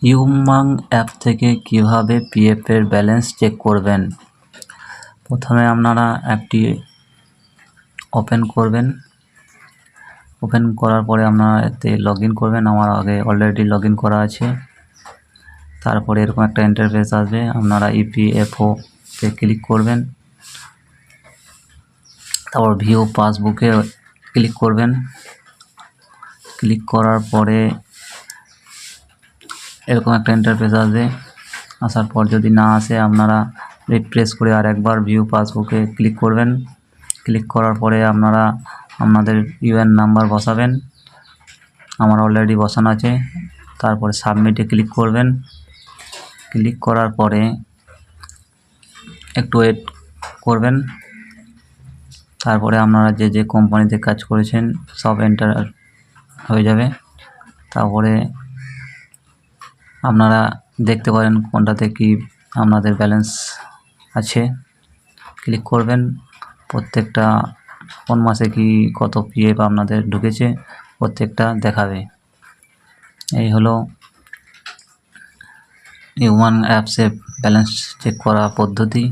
ইউমাং app থেকে কিভাবে PF এর ব্যালেন্স চেক করবেন। প্রথমে আপনারা অ্যাপটি ওপেন করবেন। ওপেন করার পরে আপনারা এতে লগ ইন করবেন। আমার আগে অলরেডি লগ ইন করা আছে। তারপরে এরকম একটা ইন্টারফেস আসবে, আপনারা ইপিএফও তে ক্লিক করবেন। তারপর ভিউ পাসবুকে ক্লিক করবেন। ক্লিক করার পরে এরকম একটা ইন্টারফেস আসবে। আসার পর যদি না আসে আপনারা রিফ্রেশ করে আর একবার ভিউ পাসবুকে ক্লিক করবেন। ক্লিক করার পরে আপনারা আপনাদের ইউএন নাম্বার বসাবেন। আমার অলরেডি বসানো আছে। তারপরে সাবমিটে ক্লিক করবেন। ক্লিক করার পরে একটু ওয়েট করবেন। তারপরে আপনারা যে যে কোম্পানিতে কাজ করেছেন সব এন্টার হয়ে যাবে। তারপরে আপনারা দেখতে পারেন কোনটাতে কি আপনাদের ব্যালেন্স আছে। ক্লিক করবেন। প্রত্যেকটা কোন মাসে কি কত পিএফ আপনাদের ঢুকেছে প্রত্যেকটা দেখাবে। এই হলো ইউমান অ্যাপসে ব্যালেন্স চেক করা পদ্ধতি।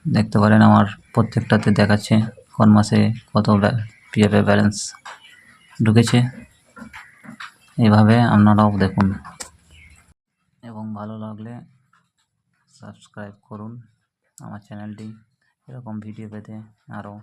দেখতে পারেন আমার প্রত্যেকটাতে দেখাচ্ছে কোন মাসে কত পিএফ এর ব্যালেন্স ঢুকেছে। এইভাবে আপনারাও দেখুন এবং ভালো লাগলে সাবস্ক্রাইব করুন আমার চ্যানেলটি এরকম ভিডিও পেতে আরও।